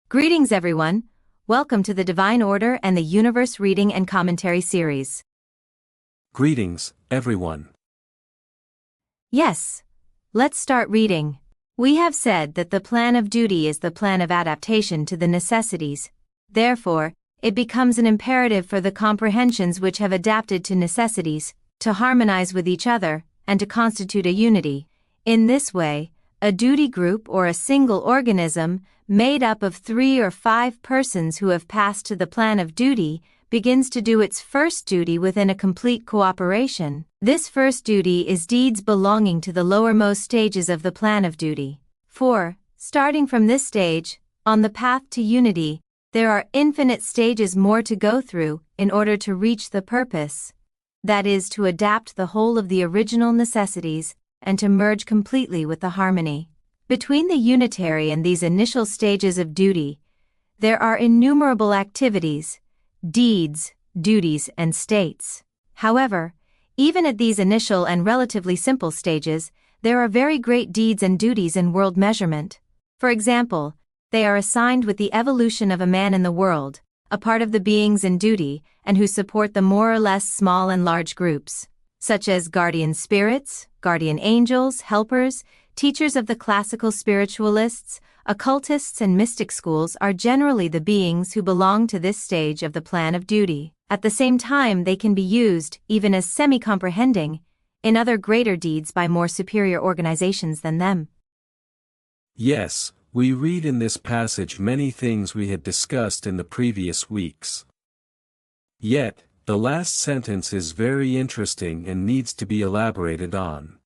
Greetings everyone, welcome to the Divine Order and the Universe Reading and Commentary series. Greetings, everyone. Yes, let's start reading. We have said that the plan of duty is the plan of adaptation to the necessities. Therefore, it becomes an imperative for the comprehensions which have adapted to necessities, to harmonize with each other, and to constitute a unity. In this way, a duty group or a single organism, made up of 3 or 5 persons who have passed to the plan of duty, begins to do its first duty within a complete cooperation. This first duty is deeds belonging to the lowermost stages of the plan of duty. For, starting from this stage, on the path to unity, there are infinite stages more to go through in order to reach the purpose. That is, to adapt the whole of the original necessities and to merge completely with the harmony. Between the unitary and these initial stages of duty, there are innumerable activities, deeds, duties, and states. However, even at these initial and relatively simple stages, there are very great deeds and duties in world measurement. For example, they are assigned with the evolution of a man in the world, a part of the beings in duty, and who support the more or less small and large groups, such as guardian spirits, guardian angels, helpers, teachers of the classical spiritualists, occultists and mystic schools are generally the beings who belong to this stage of the plan of duty. At the same time, they can be used, even as semi-comprehending, in other greater deeds by more superior organizations than them. Yes, we read in this passage many things we had discussed in the previous weeks. Yet, the last sentence is very interesting and needs to be elaborated on.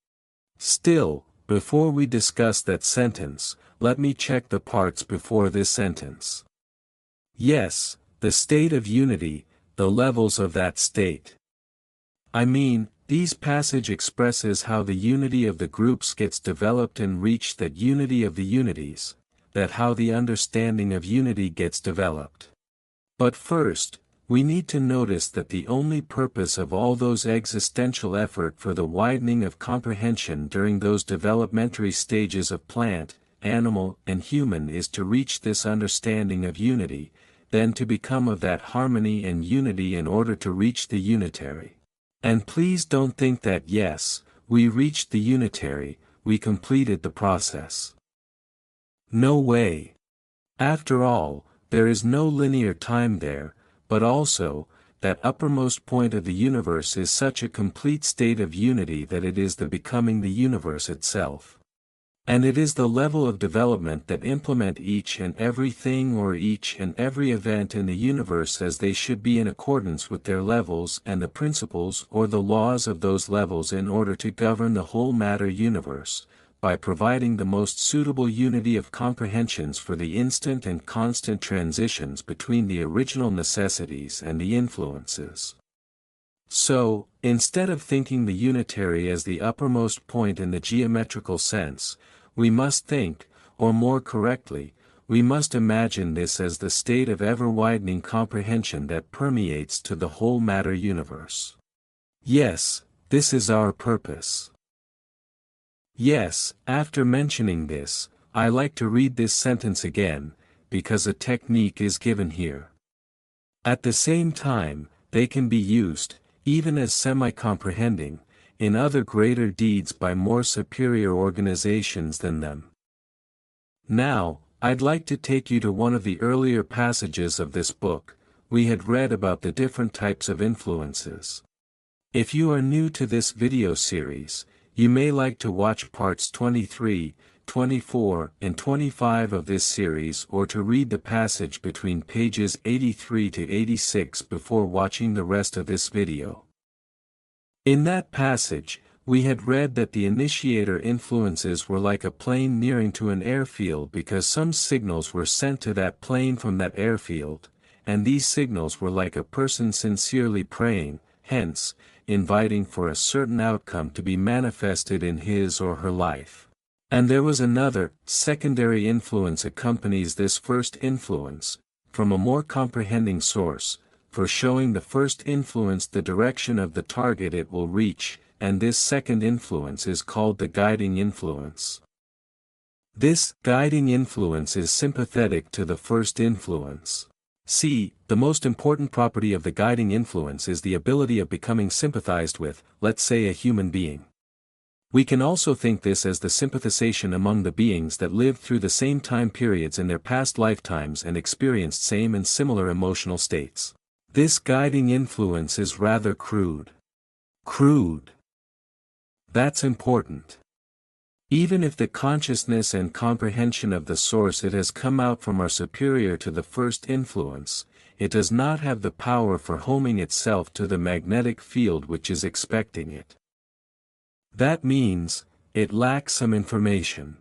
Still, before we discuss that sentence, let me check the parts before this sentence. Yes, the state of unity, the levels of that state. I mean, this passage expresses how the unity of the groups gets developed and reached, that unity of the unities, that how the understanding of unity gets developed. But first, we need to notice that the only purpose of all those existential effort for the widening of comprehension during those developmentary stages of plant, animal, and human is to reach this understanding of unity, then to become of that harmony and unity in order to reach the unitary. And please don't think that yes, we reached the unitary, we completed the process. No way. After all, there is no linear time there, but also, that uppermost point of the universe is such a complete state of unity that it is the becoming the universe itself. And it is the level of development that implement each and every thing or each and every event in the universe as they should be in accordance with their levels and the principles or the laws of those levels in order to govern the whole matter universe, by providing the most suitable unity of comprehensions for the instant and constant transitions between the original necessities and the influences. So, instead of thinking the unitary as the uppermost point in the geometrical sense, we must think, or more correctly, we must imagine this as the state of ever-widening comprehension that permeates to the whole matter universe. Yes, this is our purpose. Yes, after mentioning this, I like to read this sentence again, because a technique is given here. At the same time, they can be used, even as semi-comprehending, in other greater deeds by more superior organizations than them. Now, I'd like to take you to one of the earlier passages of this book. We had read about the different types of influences. If you are new to this video series, you may like to watch parts 23, 24, and 25 of this series, or to read the passage between pages 83 to 86 before watching the rest of this video. In that passage, we had read that the initiator influences were like a plane nearing to an airfield because some signals were sent to that plane from that airfield, and these signals were like a person sincerely praying, hence, inviting for a certain outcome to be manifested in his or her life. And there was another, secondary influence accompanies this first influence, from a more comprehending source, for showing the first influence the direction of the target it will reach, and this second influence is called the guiding influence. This guiding influence is sympathetic to the first influence. See, the most important property of the guiding influence is the ability of becoming sympathized with, let's say, a human being. We can also think this as the sympathization among the beings that lived through the same time periods in their past lifetimes and experienced same and similar emotional states. This guiding influence is rather crude. Crude. That's important. Even if the consciousness and comprehension of the source it has come out from are superior to the first influence, it does not have the power for homing itself to the magnetic field which is expecting it. That means, it lacks some information.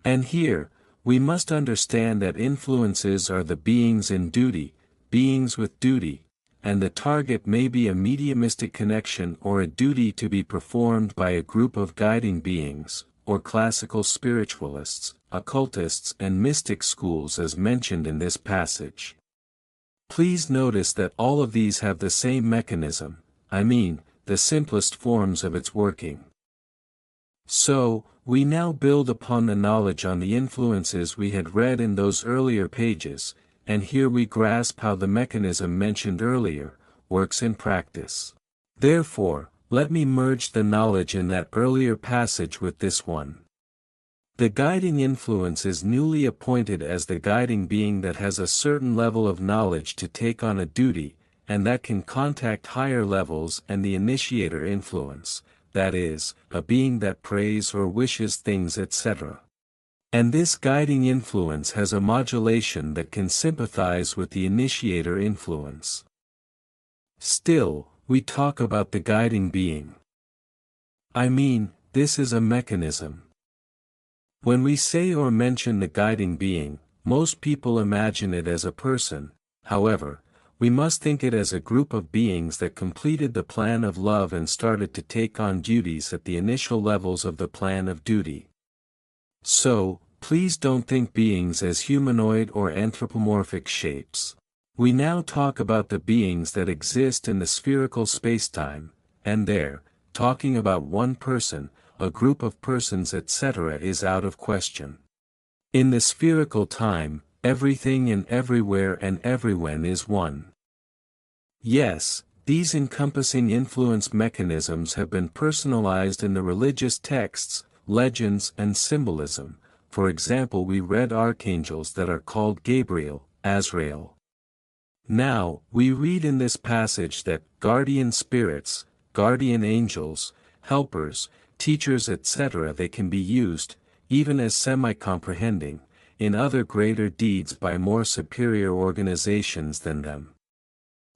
And here, we must understand that influences are the beings in duty, beings with duty, and the target may be a mediumistic connection or a duty to be performed by a group of guiding beings, or classical spiritualists, occultists and mystic schools as mentioned in this passage. Please notice that all of these have the same mechanism, the simplest forms of its working. So, we now build upon the knowledge on the influences we had read in those earlier pages, and here we grasp how the mechanism mentioned earlier works in practice. Therefore, let me merge the knowledge in that earlier passage with this one. The guiding influence is newly appointed as the guiding being that has a certain level of knowledge to take on a duty, and that can contact higher levels and the initiator influence, that is, a being that prays or wishes things etc. And this guiding influence has a modulation that can sympathize with the initiator influence. Still, we talk about the guiding being. This is a mechanism. When we say or mention the guiding being, most people imagine it as a person. However, we must think it as a group of beings that completed the plan of love and started to take on duties at the initial levels of the plan of duty. So, please don't think beings as humanoid or anthropomorphic shapes. We now talk about the beings that exist in the spherical spacetime, and there, talking about one person, a group of persons etc. is out of question. In the spherical time, everything and everywhere and everywhen is one. Yes, these encompassing influence mechanisms have been personalized in the religious texts, legends and symbolism. For example, we read archangels that are called Gabriel, Azrael. Now, we read in this passage that guardian spirits, guardian angels, helpers, teachers etc. they can be used, even as semi-comprehending, in other greater deeds by more superior organizations than them.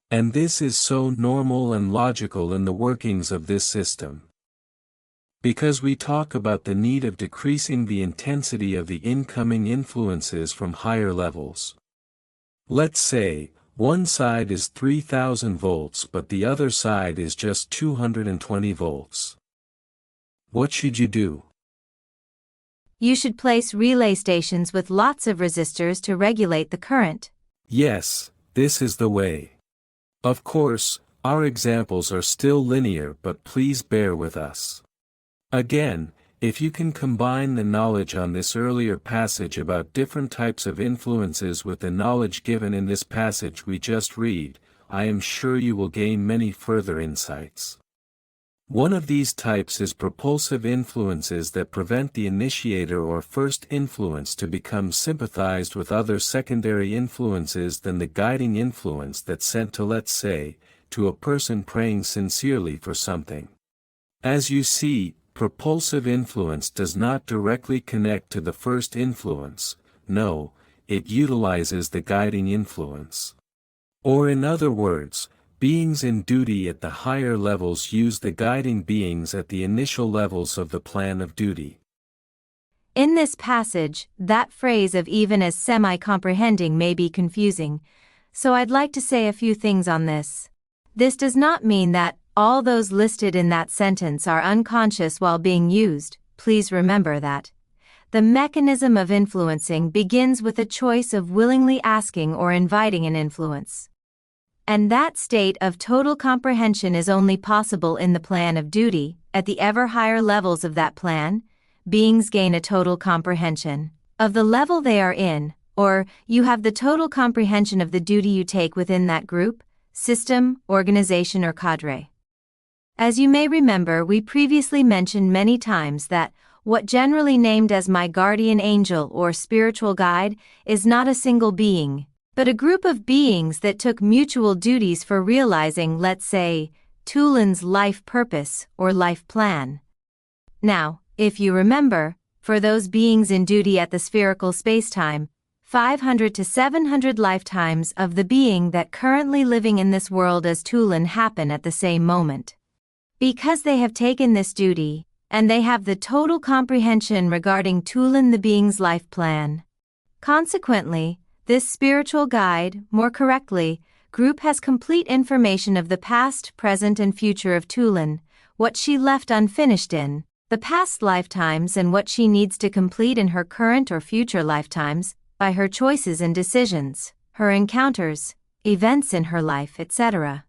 And this is so normal and logical in the workings of this system. Because we talk about the need of decreasing the intensity of the incoming influences from higher levels. Let's say, one side is 3000 volts but the other side is just 220 volts. What should you do? You should place relay stations with lots of resistors to regulate the current. Yes, this is the way. Of course, our examples are still linear but please bear with us. Again, if you can combine the knowledge on this earlier passage about different types of influences with the knowledge given in this passage we just read, I am sure you will gain many further insights. One of these types is propulsive influences that prevent the initiator or first influence to become sympathized with other secondary influences than the guiding influence that's sent to, let's say, to a person praying sincerely for something. As you see, propulsive influence does not directly connect to the first influence, no, it utilizes the guiding influence. Or in other words, beings in duty at the higher levels use the guiding beings at the initial levels of the plan of duty. In this passage, that phrase of even as semi-comprehending may be confusing, so I'd like to say a few things on this. This does not mean that all those listed in that sentence are unconscious while being used. Please remember that. The mechanism of influencing begins with a choice of willingly asking or inviting an influence. And that state of total comprehension is only possible in the plan of duty, at the ever higher levels of that plan, beings gain a total comprehension of the level they are in, or you have the total comprehension of the duty you take within that group, system, organization, or cadre. As you may remember, we previously mentioned many times that what generally named as my guardian angel or spiritual guide is not a single being, but a group of beings that took mutual duties for realizing, let's say, Tülin's life purpose or life plan. Now, if you remember, for those beings in duty at the spherical spacetime, 500 to 700 lifetimes of the being that currently living in this world as Tülin happen at the same moment. Because they have taken this duty, and they have the total comprehension regarding Tülin the being's life plan. Consequently, this spiritual guide, more correctly, group has complete information of the past, present, and future of Tülin, what she left unfinished in the past lifetimes and what she needs to complete in her current or future lifetimes by her choices and decisions, her encounters, events in her life, etc.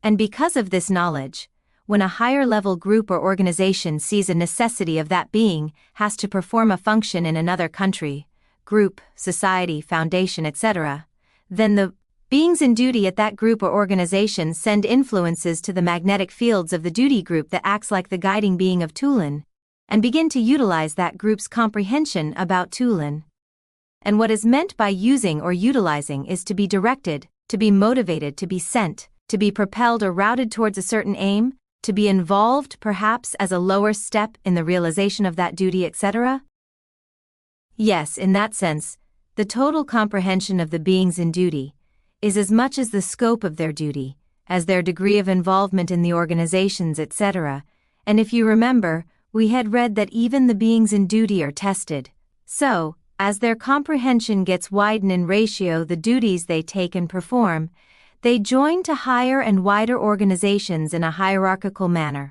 And because of this knowledge, when a higher-level group or organization sees a necessity of that being has to perform a function in another country, group, society, foundation, etc., then the beings in duty at that group or organization send influences to the magnetic fields of the duty group that acts like the guiding being of Tülin, and begin to utilize that group's comprehension about Tülin. And what is meant by using or utilizing is to be directed, to be motivated, to be sent, to be propelled or routed towards a certain aim, to be involved perhaps as a lower step in the realization of that duty, etc.? Yes, in that sense, the total comprehension of the beings in duty is as much as the scope of their duty, as their degree of involvement in the organizations, etc. And if you remember, we had read that even the beings in duty are tested. So, as their comprehension gets widened in ratio the duties they take and perform, they join to higher and wider organizations in a hierarchical manner.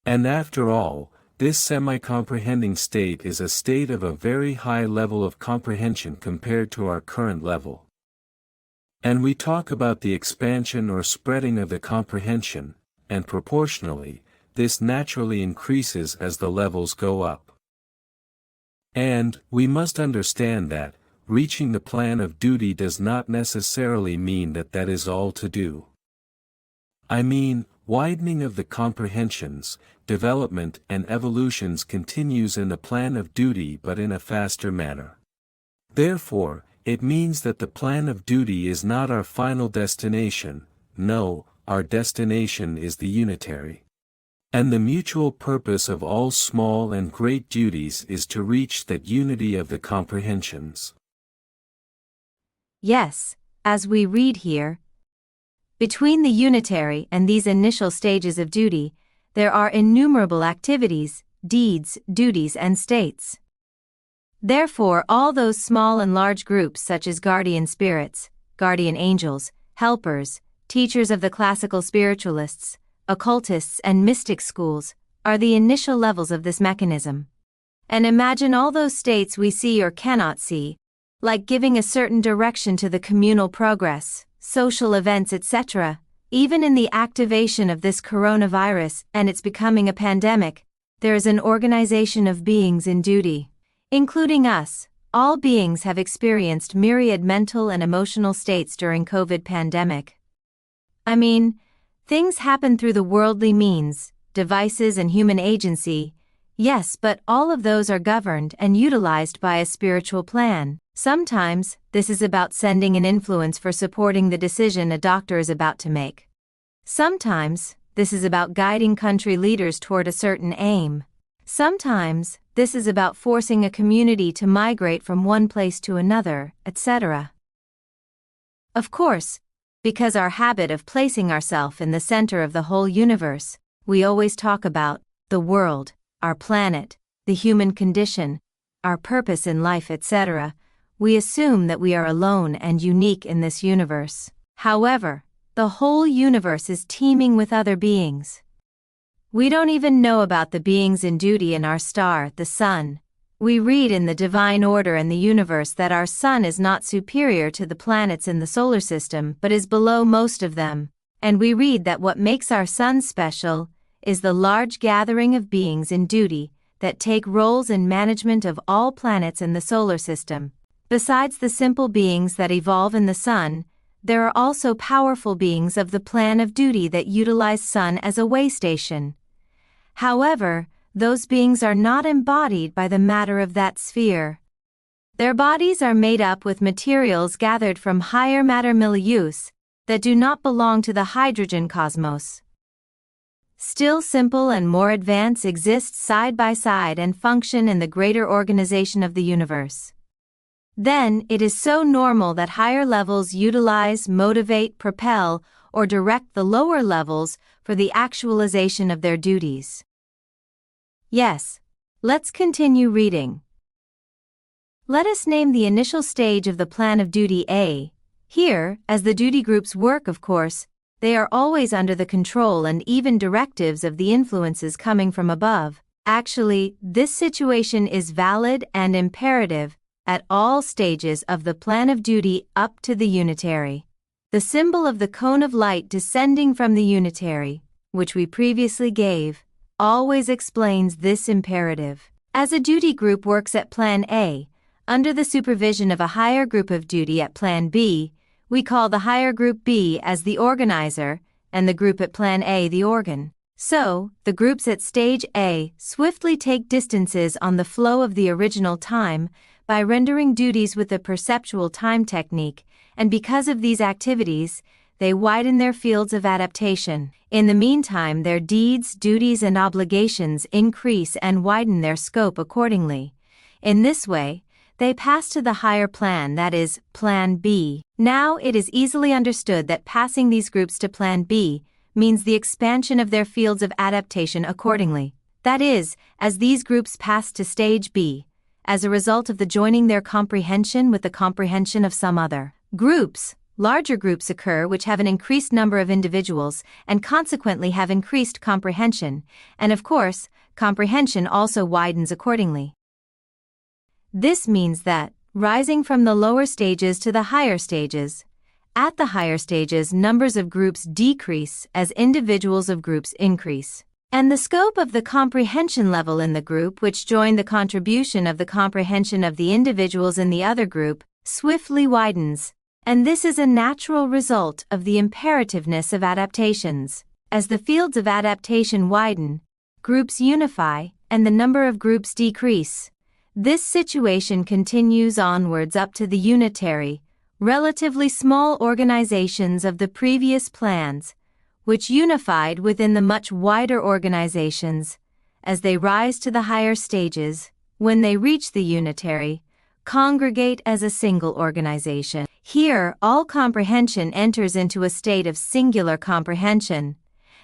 And after all, this semi-comprehending state is a state of a very high level of comprehension compared to our current level. And we talk about the expansion or spreading of the comprehension, and proportionally, this naturally increases as the levels go up. And we must understand that reaching the plan of duty does not necessarily mean that that is all to do. I mean, widening of the comprehensions, development and evolutions continues in the plan of duty but in a faster manner. Therefore, it means that the plan of duty is not our final destination, no, our destination is the unitary. And the mutual purpose of all small and great duties is to reach that unity of the comprehensions. Yes, as we read here, between the unitary and these initial stages of duty, there are innumerable activities, deeds, duties, and states. Therefore, all those small and large groups such as guardian spirits, guardian angels, helpers, teachers of the classical spiritualists, occultists, and mystic schools, are the initial levels of this mechanism. And imagine all those states we see or cannot see, like giving a certain direction to the communal progress, social events, etc. Even in the activation of this coronavirus and its becoming a pandemic, there is an organization of beings in duty. Including us, all beings have experienced myriad mental and emotional states during COVID pandemic. I mean, things happen through the worldly means, devices and human agency, yes, but all of those are governed and utilized by a spiritual plan. Sometimes, this is about sending an influence for supporting the decision a doctor is about to make. Sometimes, this is about guiding country leaders toward a certain aim. Sometimes, this is about forcing a community to migrate from one place to another, etc. Of course, because our habit of placing ourselves in the center of the whole universe, we always talk about the world, our planet, the human condition, our purpose in life, etc. We assume that we are alone and unique in this universe. However, the whole universe is teeming with other beings. We don't even know about the beings in duty in our star, the sun. We read in the divine order and the universe that our sun is not superior to the planets in the solar system but is below most of them, and we read that what makes our sun special is the large gathering of beings in duty that take roles in management of all planets in the solar system. Besides the simple beings that evolve in the sun, there are also powerful beings of the plan of duty that utilize sun as a way station. However, those beings are not embodied by the matter of that sphere. Their bodies are made up with materials gathered from higher matter milieus that do not belong to the hydrogen cosmos. Still simple and more advanced exist side by side and function in the greater organization of the universe. Then, it is so normal that higher levels utilize, motivate, propel, or direct the lower levels for the actualization of their duties. Yes, let's continue reading. Let us name the initial stage of the plan of duty A. Here, as the duty groups work, of course, they are always under the control and even directives of the influences coming from above. Actually, this situation is valid and imperative at all stages of the plan of duty up to the unitary. The symbol of the cone of light descending from the unitary, which we previously gave, always explains this imperative. As a duty group works at Plan A, under the supervision of a higher group of duty at Plan B, we call the higher group B as the organizer, and the group at Plan A the organ. So, the groups at stage A swiftly take distances on the flow of the original time by rendering duties with the perceptual time technique, and because of these activities, they widen their fields of adaptation. In the meantime, their deeds, duties, and obligations increase and widen their scope accordingly. In this way, they pass to the higher plan, that is, Plan B. Now it is easily understood that passing these groups to Plan B means the expansion of their fields of adaptation accordingly. That is, as these groups pass to stage B, as a result of the joining their comprehension with the comprehension of some other groups, larger groups occur which have an increased number of individuals and consequently have increased comprehension, and of course, comprehension also widens accordingly. This means that, rising from the lower stages to the higher stages, at the higher stages numbers of groups decrease as individuals of groups increase. And the scope of the comprehension level in the group which join the contribution of the comprehension of the individuals in the other group swiftly widens, and this is a natural result of the imperativeness of adaptations. As the fields of adaptation widen, groups unify, and the number of groups decrease. This situation continues onwards up to the unitary, relatively small organizations of the previous plans, which unified within the much wider organizations, as they rise to the higher stages, when they reach the unitary, congregate as a single organization. Here, all comprehension enters into a state of singular comprehension.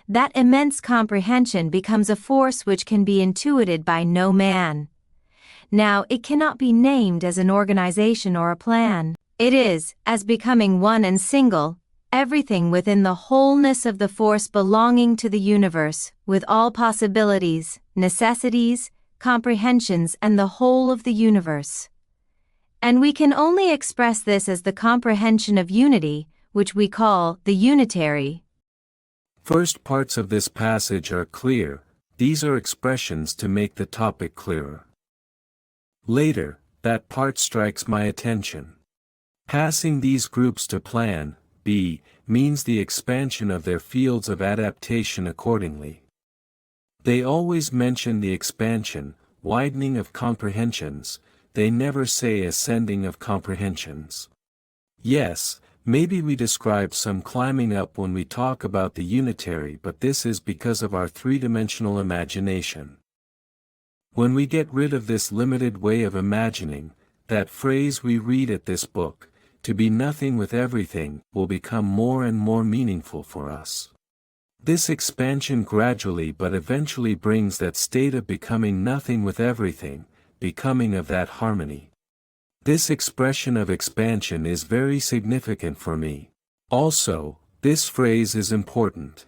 That immense comprehension becomes a force which can be intuited by no man. Now, it cannot be named as an organization or a plan. It is, as becoming one and single, everything within the wholeness of the force belonging to the universe, with all possibilities, necessities, comprehensions, and the whole of the universe. And we can only express this as the comprehension of unity, which we call the unitary. First parts of this passage are clear. These are expressions to make the topic clearer. Later, that part strikes my attention. Passing these groups to Plan B means the expansion of their fields of adaptation accordingly. They always mention the expansion, widening of comprehensions, they never say ascending of comprehensions. Yes, maybe we describe some climbing up when we talk about the unitary, but this is because of our three-dimensional imagination. When we get rid of this limited way of imagining, that phrase we read at this book, to be nothing with everything, will become more and more meaningful for us. This expansion gradually but eventually brings that state of becoming nothing with everything, becoming of that harmony. This expression of expansion is very significant for me. Also, this phrase is important.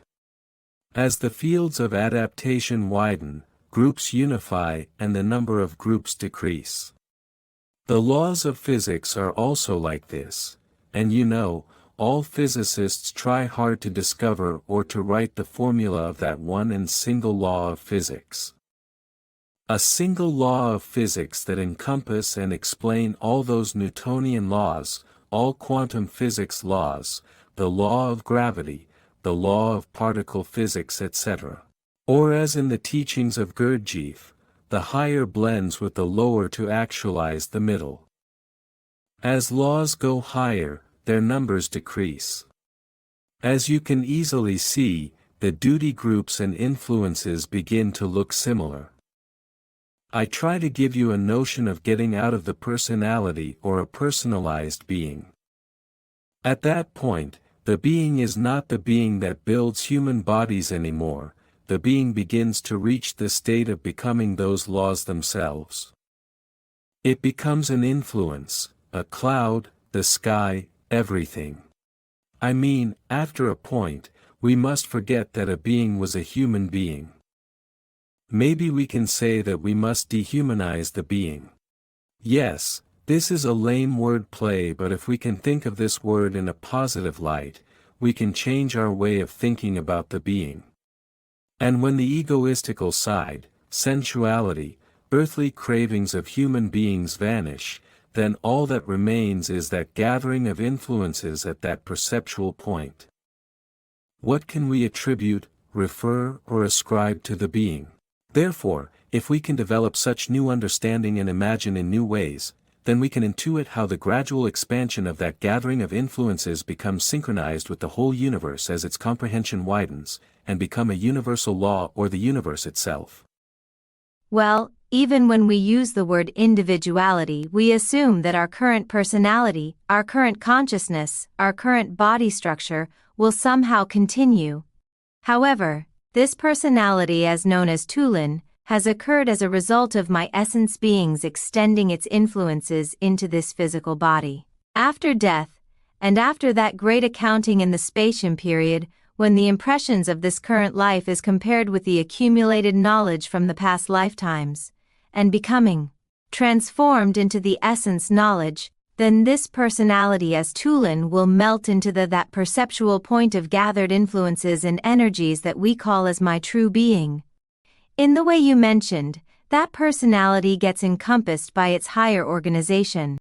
As the fields of adaptation widen, groups unify and the number of groups decrease. The laws of physics are also like this, and you know, all physicists try hard to discover or to write the formula of that one and single law of physics. A single law of physics that encompass and explain all those Newtonian laws, all quantum physics laws, the law of gravity, the law of particle physics, etc. Or as in the teachings of Gurdjieff, the higher blends with the lower to actualize the middle. As laws go higher, their numbers decrease. As you can easily see, the duty groups and influences begin to look similar. I try to give you a notion of getting out of the personality or a personalized being. At that point, the being is not the being that builds human bodies anymore, the being begins to reach the state of becoming those laws themselves. It becomes an influence, a cloud, the sky, everything. I mean, after a point, we must forget that a being was a human being. Maybe we can say that we must dehumanize the being. Yes, this is a lame word play, but if we can think of this word in a positive light, we can change our way of thinking about the being. And when the egoistical side, sensuality, earthly cravings of human beings vanish, then all that remains is that gathering of influences at that perceptual point. What can we attribute, refer, or ascribe to the being? Therefore, if we can develop such new understanding and imagine in new ways, then we can intuit how the gradual expansion of that gathering of influences becomes synchronized with the whole universe as its comprehension widens, and become a universal law or the universe itself. Well, even when we use the word individuality, we assume that our current personality, our current consciousness, our current body structure, will somehow continue. However, this personality, as known as Tülin, has occurred as a result of my essence being's extending its influences into this physical body. After death, and after that great accounting in the spatium period, when the impressions of this current life is compared with the accumulated knowledge from the past lifetimes, and becoming transformed into the essence knowledge, then this personality as Tülin will melt into that perceptual point of gathered influences and energies that we call as my true being. In the way you mentioned, that personality gets encompassed by its higher organization.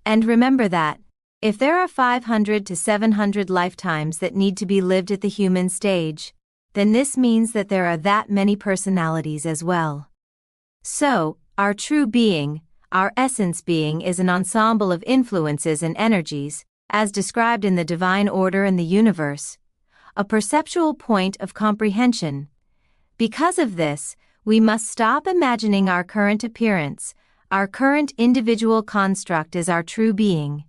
And remember that, if there are 500 to 700 lifetimes that need to be lived at the human stage, then this means that there are that many personalities as well. So, our true being, our essence being, is an ensemble of influences and energies, as described in the divine order and the universe, a perceptual point of comprehension. Because of this, we must stop imagining our current appearance, our current individual construct as our true being.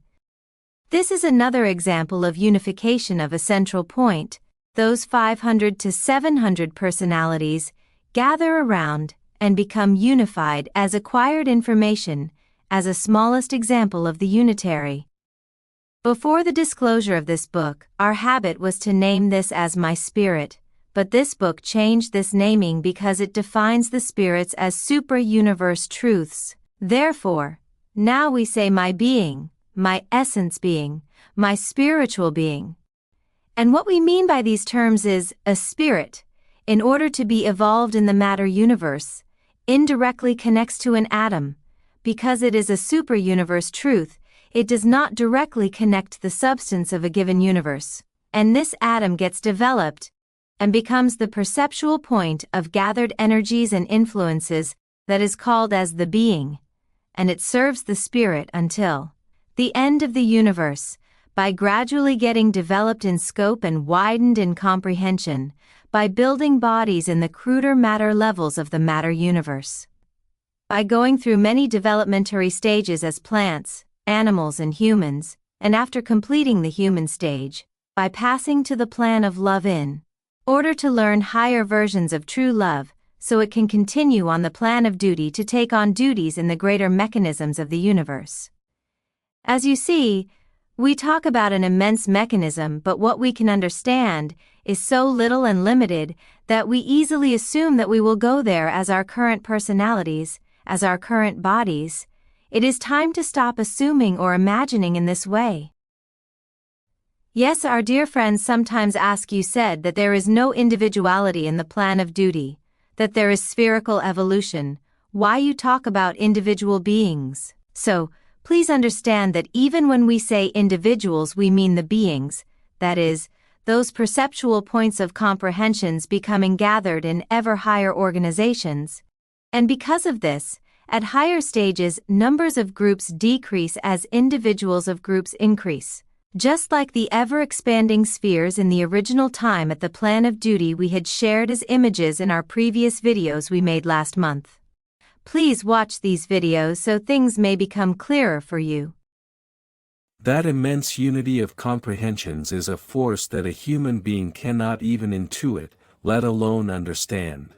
This is another example of unification of a central point. Those 500 to 700 personalities gather around and become unified as acquired information, as a smallest example of the unitary. Before the disclosure of this book, our habit was to name this as my spirit, but this book changed this naming because it defines the spirits as supra-universe truths. Therefore, now we say my being, my essence being, my spiritual being. And what we mean by these terms is, a spirit, in order to be evolved in the matter universe, indirectly connects to an atom. Because it is a super-universe truth, it does not directly connect the substance of a given universe, and this atom gets developed and becomes the perceptual point of gathered energies and influences that is called as the being, and it serves the spirit until the end of the universe, by gradually getting developed in scope and widened in comprehension, by building bodies in the cruder matter levels of the matter universe. By going through many developmentary stages as plants, animals and humans, and after completing the human stage, by passing to the plan of love in order to learn higher versions of true love, so it can continue on the plan of duty to take on duties in the greater mechanisms of the universe. As you see, we talk about an immense mechanism, but what we can understand is so little and limited that we easily assume that we will go there as our current personalities, as our current bodies. It is time to stop assuming or imagining in this way. Yes, our dear friends sometimes ask, you said that there is no individuality in the plan of duty. that there is spherical evolution, why you talk about individual beings. So, please understand that even when we say individuals we mean the beings, that is, those perceptual points of comprehensions becoming gathered in ever higher organizations. And because of this, at higher stages numbers of groups decrease as individuals of groups increase. Just like the ever-expanding spheres in the original time at the Plan of Duty we had shared as images in our previous videos we made last month. Please watch these videos so things may become clearer for you. That immense unity of comprehensions is a force that a human being cannot even intuit, let alone understand.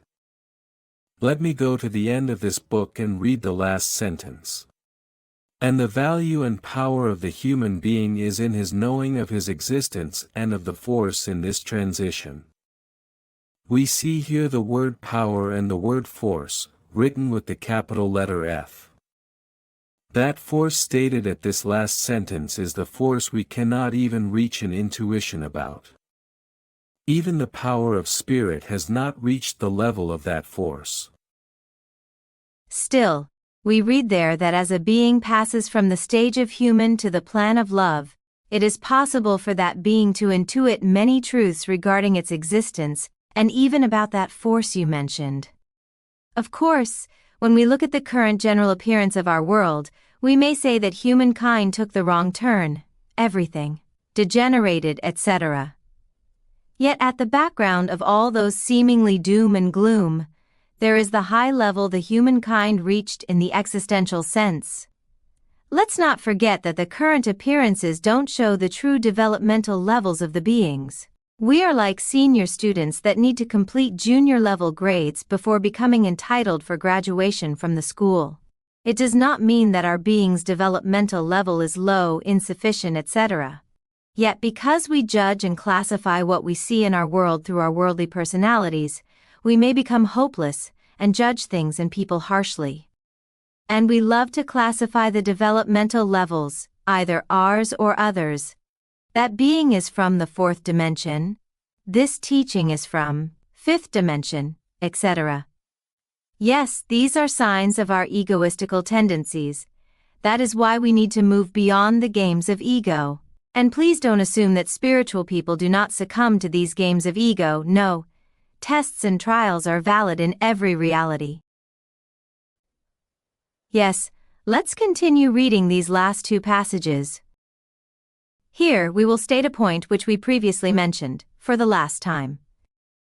Let me go to the end of this book and read the last sentence. And the value and power of the human being is in his knowing of his existence and of the force in this transition. We see here the word power and the word force, written with the capital letter F. That force stated at this last sentence is the force we cannot even reach an intuition about. Even the power of spirit has not reached the level of that force. Still, we read there that as a being passes from the stage of human to the plan of love, it is possible for that being to intuit many truths regarding its existence, and even about that force you mentioned. Of course, when we look at the current general appearance of our world, we may say that humankind took the wrong turn, everything degenerated, etc. Yet at the background of all those seemingly doom and gloom, there is the high level the humankind reached in the existential sense. Let's not forget that the current appearances don't show the true developmental levels of the beings. We are like senior students that need to complete junior level grades before becoming entitled for graduation from the school. It does not mean that our being's developmental level is low, insufficient, etc. Yet because we judge and classify what we see in our world through our worldly personalities, we may become hopeless and judge things and people harshly. And we love to classify the developmental levels, either ours or others. That being is from the fourth dimension, this teaching is from fifth dimension, etc. Yes, these are signs of our egoistical tendencies. That is why we need to move beyond the games of ego. And please don't assume that spiritual people do not succumb to these games of ego. No, tests and trials are valid in every reality. Yes, let's continue reading these last two passages. Here we will state a point which we previously mentioned, for the last time.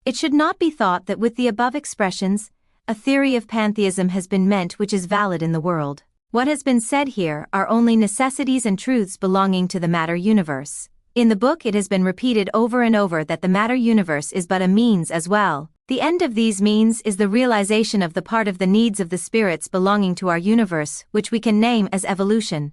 It should not be thought that with the above expressions, a theory of pantheism has been meant which is valid in the world. What has been said here are only necessities and truths belonging to the matter universe. In the book it has been repeated over and over that the matter universe is but a means as well. The end of these means is the realization of the part of the needs of the spirits belonging to our universe which we can name as evolution,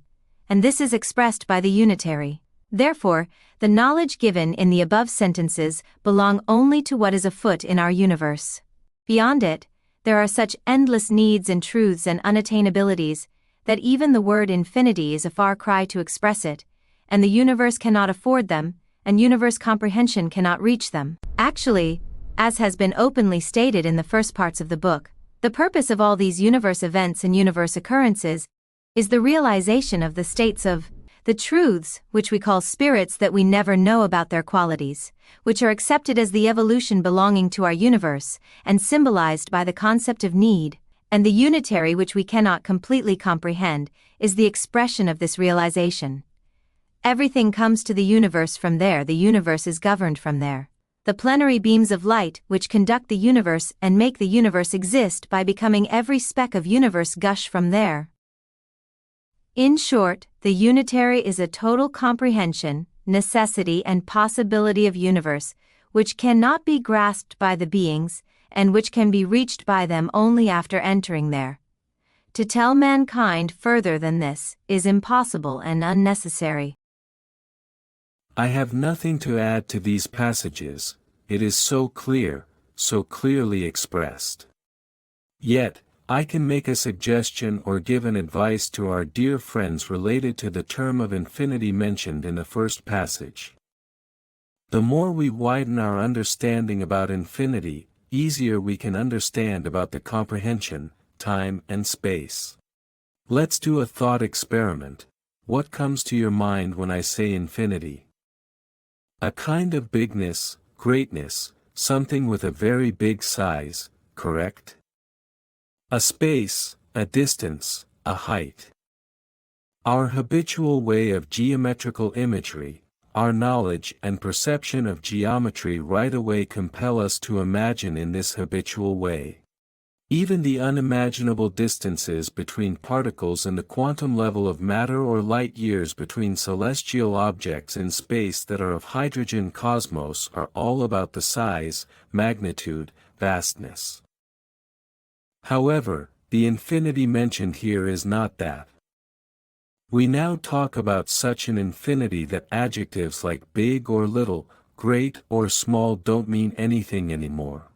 and this is expressed by the unitary. Therefore, the knowledge given in the above sentences belong only to what is afoot in our universe. Beyond it, there are such endless needs and truths and unattainabilities that even the word infinity is a far cry to express it, and the universe cannot afford them, and universe comprehension cannot reach them. Actually, as has been openly stated in the first parts of the book, the purpose of all these universe events and universe occurrences is the realization of the states of the truths, which we call spirits, that we never know about their qualities, which are accepted as the evolution belonging to our universe, and symbolized by the concept of need, and the unitary, which we cannot completely comprehend, is the expression of this realization. Everything comes to the universe from there, the universe is governed from there. The plenary beams of light which conduct the universe and make the universe exist by becoming every speck of universe gush from there. In short, the unitary is a total comprehension, necessity and possibility of universe, which cannot be grasped by the beings, and which can be reached by them only after entering there. To tell mankind further than this is impossible and unnecessary. I have nothing to add to these passages, it is so clear, so clearly expressed. Yet, I can make a suggestion or give an advice to our dear friends related to the term of infinity mentioned in the first passage. The more we widen our understanding about infinity, easier we can understand about the comprehension, time and space. Let's do a thought experiment. What comes to your mind when I say infinity? A kind of bigness, greatness, something with a very big size, correct? A space, a distance, a height. Our habitual way of geometrical imagery, our knowledge and perception of geometry right away compel us to imagine in this habitual way. Even the unimaginable distances between particles and the quantum level of matter or light years between celestial objects in space that are of hydrogen cosmos are all about the size, magnitude, vastness. However, the infinity mentioned here is not that. We now talk about such an infinity that adjectives like big or little, great or small don't mean anything anymore.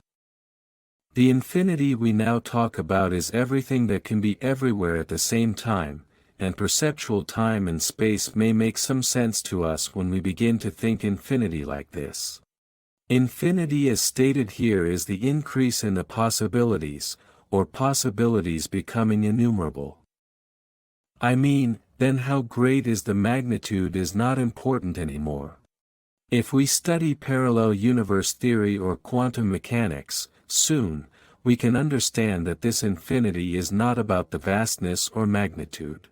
The infinity we now talk about is everything that can be everywhere at the same time, and perceptual time and space may make some sense to us when we begin to think infinity like this. Infinity as stated here is the increase in the possibilities, or possibilities becoming innumerable. I mean, then how great is the magnitude is not important anymore. If we study parallel universe theory or quantum mechanics, soon, we can understand that this infinity is not about the vastness or magnitude.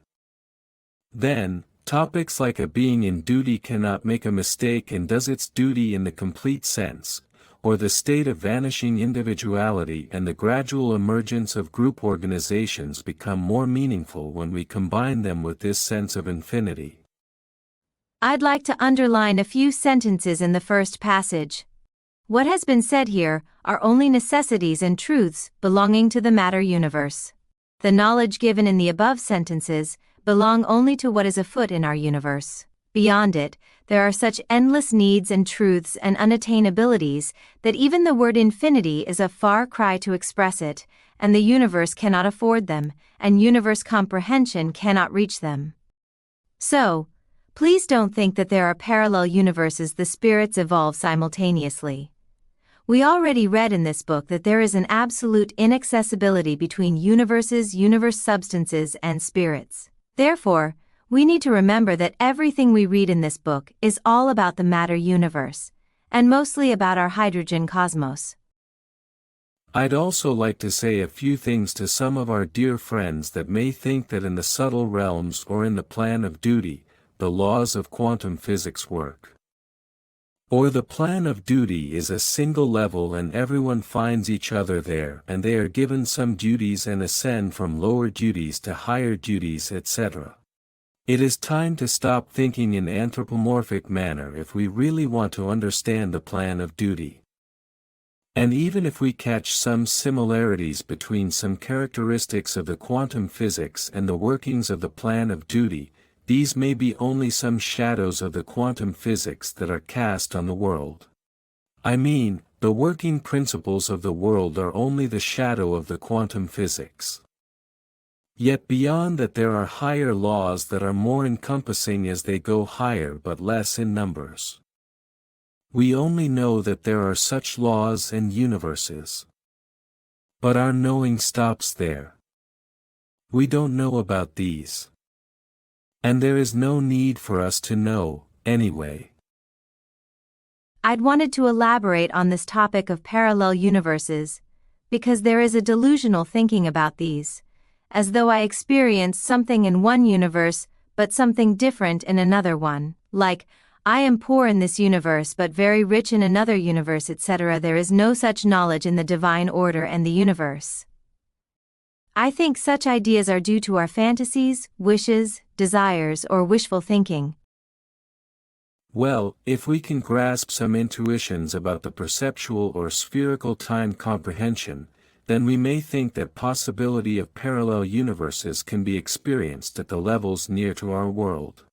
Then, topics like a being in duty cannot make a mistake and does its duty in the complete sense, or the state of vanishing individuality and the gradual emergence of group organizations become more meaningful when we combine them with this sense of infinity. I'd like to underline a few sentences in the first passage. What has been said here are only necessities and truths belonging to the matter universe. The knowledge given in the above sentences belong only to what is afoot in our universe. Beyond it, there are such endless needs and truths and unattainabilities that even the word infinity is a far cry to express it, and the universe cannot afford them, and universe comprehension cannot reach them. So, please don't think that there are parallel universes the spirits evolve simultaneously. We already read in this book that there is an absolute inaccessibility between universes, universe substances, and spirits. Therefore, we need to remember that everything we read in this book is all about the matter universe, and mostly about our hydrogen cosmos. I'd also like to say a few things to some of our dear friends that may think that in the subtle realms or in the plan of duty, the laws of quantum physics work. Or the plan of duty is a single level and everyone finds each other there and they are given some duties and ascend from lower duties to higher duties, etc. It is time to stop thinking in anthropomorphic manner if we really want to understand the plan of duty. And even if we catch some similarities between some characteristics of the quantum physics and the workings of the plan of duty, these may be only some shadows of the quantum physics that are cast on the world. I mean, the working principles of the world are only the shadow of the quantum physics. Yet beyond that there are higher laws that are more encompassing as they go higher but less in numbers. We only know that there are such laws and universes. But our knowing stops there. We don't know about these. And there is no need for us to know, anyway. I'd wanted to elaborate on this topic of parallel universes, because there is a delusional thinking about these, as though I experienced something in one universe but something different in another one, like, I am poor in this universe but very rich in another universe, etc. There is no such knowledge in the divine order and the universe. I think such ideas are due to our fantasies, wishes, desires, or wishful thinking. Well, if we can grasp some intuitions about the perceptual or spherical time comprehension, then we may think that possibility of parallel universes can be experienced at the levels near to our world.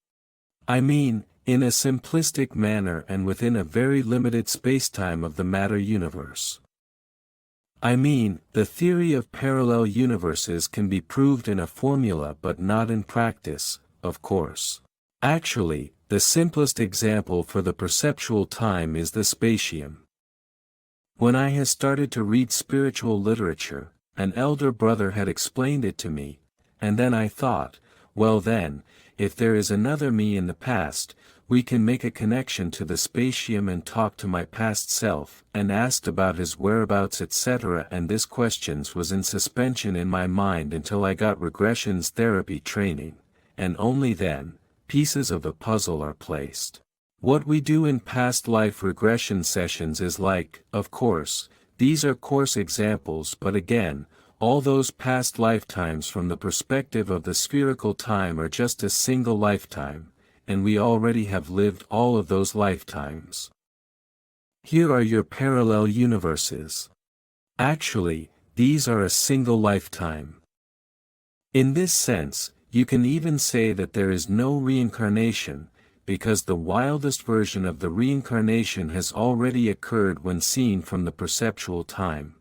I mean, in a simplistic manner and within a very limited spacetime of the matter universe. I mean, the theory of parallel universes can be proved in a formula but not in practice, of course. Actually, the simplest example for the perceptual time is the spatium. When I had started to read spiritual literature, an elder brother had explained it to me, and then I thought, well then, if there is another me in the past, we can make a connection to the spatium and talk to my past self, and asked about his whereabouts etc. And this questions was in suspension in my mind until I got regressions therapy training, and only then, pieces of the puzzle are placed. What we do in past life regression sessions is like, of course, these are course examples but again, all those past lifetimes from the perspective of the spherical time are just a single lifetime, and we already have lived all of those lifetimes. Here are your parallel universes. Actually, these are a single lifetime. In this sense, you can even say that there is no reincarnation, because the wildest version of the reincarnation has already occurred when seen from the perceptual time.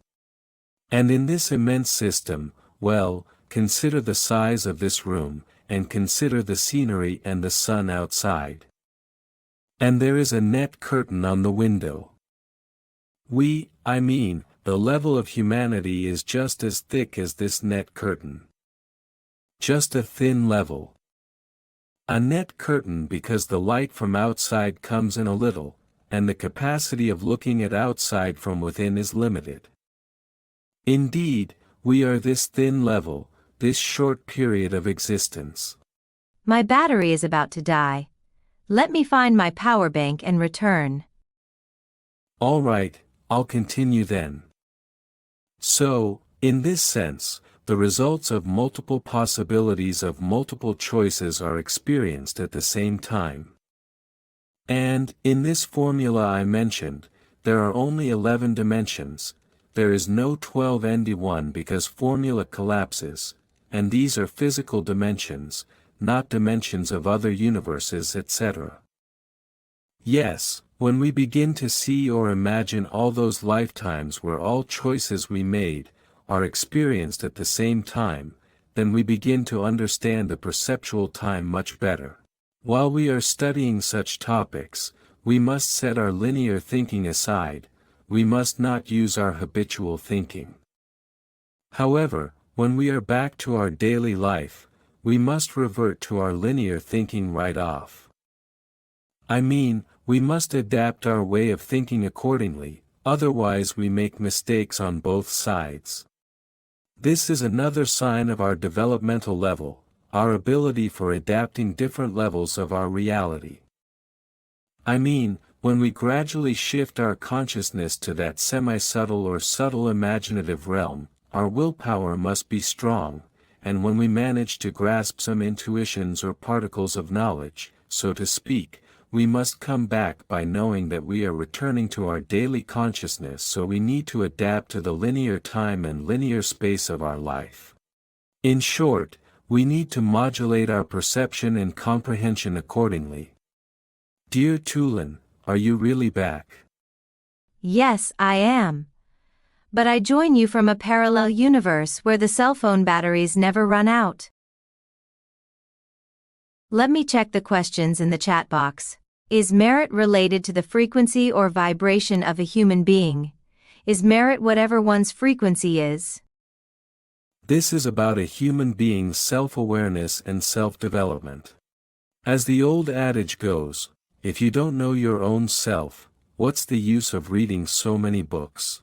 And in this immense system, well, consider the size of this room, and consider the scenery and the sun outside. And there is a net curtain on the window. The level of humanity is just as thick as this net curtain. Just a thin level. A net curtain because the light from outside comes in a little, and the capacity of looking at outside from within is limited. Indeed, we are this thin level, this short period of existence. My battery is about to die. Let me find my power bank and return. All right, I'll continue then. So, in this sense, the results of multiple possibilities of multiple choices are experienced at the same time. And, in this formula I mentioned, there are only 11 dimensions, there is no 12nd because formula collapses, and these are physical dimensions, not dimensions of other universes etc. Yes, when we begin to see or imagine all those lifetimes where all choices we made, are experienced at the same time, then we begin to understand the perceptual time much better. While we are studying such topics, we must set our linear thinking aside, we must not use our habitual thinking. However, when we are back to our daily life, we must revert to our linear thinking right off. We must adapt our way of thinking accordingly, otherwise we make mistakes on both sides. This is another sign of our developmental level, our ability for adapting different levels of our reality. When we gradually shift our consciousness to that semi-subtle or subtle imaginative realm, our willpower must be strong, and when we manage to grasp some intuitions or particles of knowledge, so to speak, we must come back by knowing that we are returning to our daily consciousness, so we need to adapt to the linear time and linear space of our life. In short, we need to modulate our perception and comprehension accordingly. Dear Tülin, are you really back? Yes, I am. But I join you from a parallel universe where the cell phone batteries never run out. Let me check the questions in the chat box. Is merit related to the frequency or vibration of a human being? Is merit whatever one's frequency is? This is about a human being's self-awareness and self-development. As the old adage goes, if you don't know your own self, what's the use of reading so many books?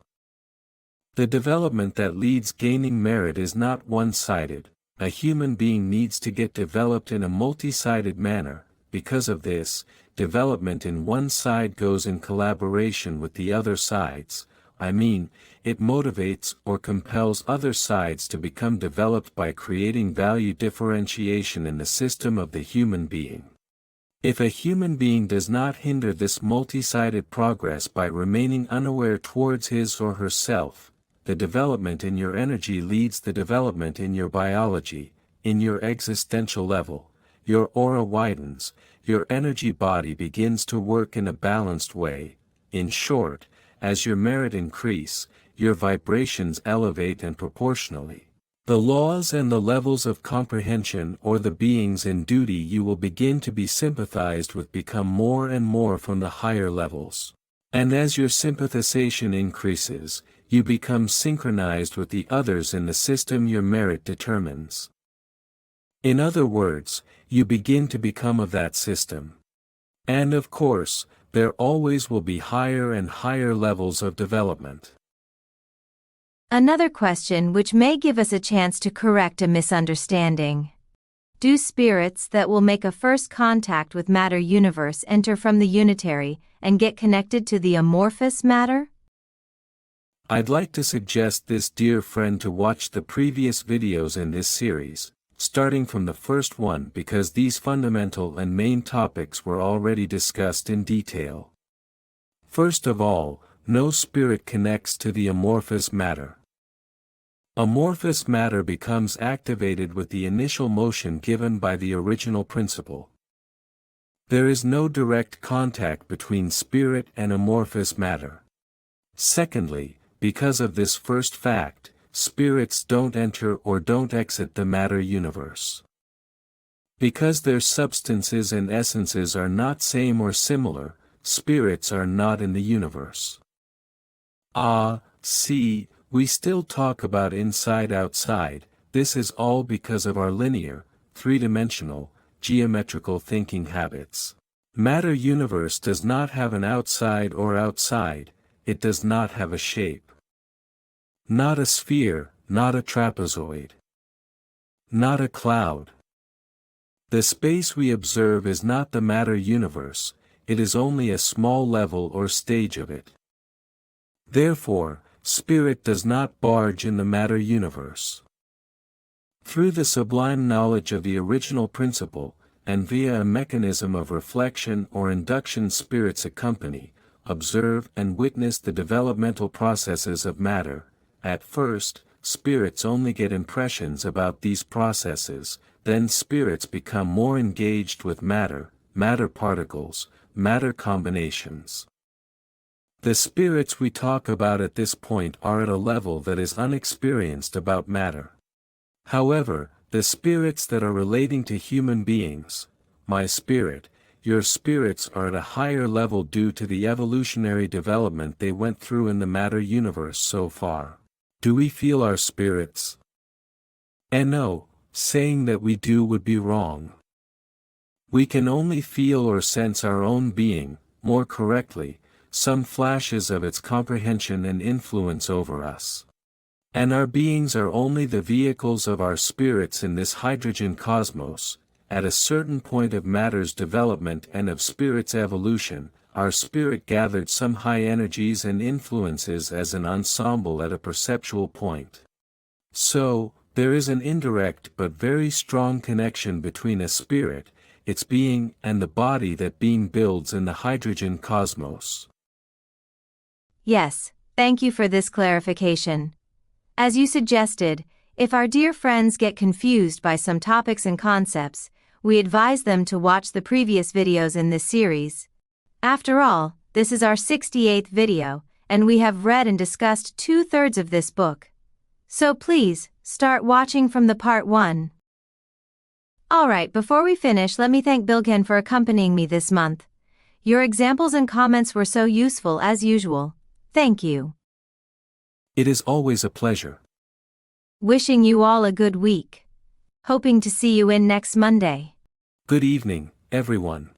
The development that leads gaining merit is not one-sided. A human being needs to get developed in a multi-sided manner. Because of this, development in one side goes in collaboration with the other sides. It motivates or compels other sides to become developed by creating value differentiation in the system of the human being. If a human being does not hinder this multi-sided progress by remaining unaware towards his or herself, the development in your energy leads the development in your biology, in your existential level, your aura widens, your energy body begins to work in a balanced way. In short, as your merit increase, your vibrations elevate and proportionally. The laws and the levels of comprehension or the beings in duty you will begin to be sympathized with become more and more from the higher levels. And as your sympathization increases, you become synchronized with the others in the system your merit determines. In other words, you begin to become of that system. And of course, there always will be higher and higher levels of development. Another question which may give us a chance to correct a misunderstanding. Do spirits that will make a first contact with matter universe enter from the unitary and get connected to the amorphous matter? I'd like to suggest this dear friend to watch the previous videos in this series, starting from the first one because these fundamental and main topics were already discussed in detail. First of all, no spirit connects to the amorphous matter. Amorphous matter becomes activated with the initial motion given by the original principle. There is no direct contact between spirit and amorphous matter. Secondly, because of this first fact, spirits don't enter or don't exit the matter universe. Because their substances and essences are not same or similar, spirits are not in the universe. See, we still talk about inside-outside. This is all because of our linear, three-dimensional, geometrical thinking habits. Matter universe does not have an outside or outside, it does not have a shape. Not a sphere, not a trapezoid. Not a cloud. The space we observe is not the matter universe, it is only a small level or stage of it. Therefore, spirit does not barge in the matter universe. Through the sublime knowledge of the original principle, and via a mechanism of reflection or induction, spirits accompany, observe and witness the developmental processes of matter. At first, spirits only get impressions about these processes, then spirits become more engaged with matter, matter particles, matter combinations. The spirits we talk about at this point are at a level that is unexperienced about matter. However, the spirits that are relating to human beings, my spirit, your spirits are at a higher level due to the evolutionary development they went through in the matter universe so far. Do we feel our spirits? And no, saying that we do would be wrong. We can only feel or sense our own being, more correctly, some flashes of its comprehension and influence over us. And our beings are only the vehicles of our spirits in this hydrogen cosmos. At a certain point of matter's development and of spirit's evolution, our spirit gathered some high energies and influences as an ensemble at a perceptual point. So, there is an indirect but very strong connection between a spirit, its being, and the body that being builds in the hydrogen cosmos. Yes, thank you for this clarification. As you suggested, if our dear friends get confused by some topics and concepts, we advise them to watch the previous videos in this series. After all, this is our 68th video, and we have read and discussed 2/3 of this book. So please, start watching from the part 1. Alright, before we finish, let me thank Bilgehan for accompanying me this month. Your examples and comments were so useful as usual. Thank you. It is always a pleasure. Wishing you all a good week. Hoping to see you in next Monday. Good evening, everyone.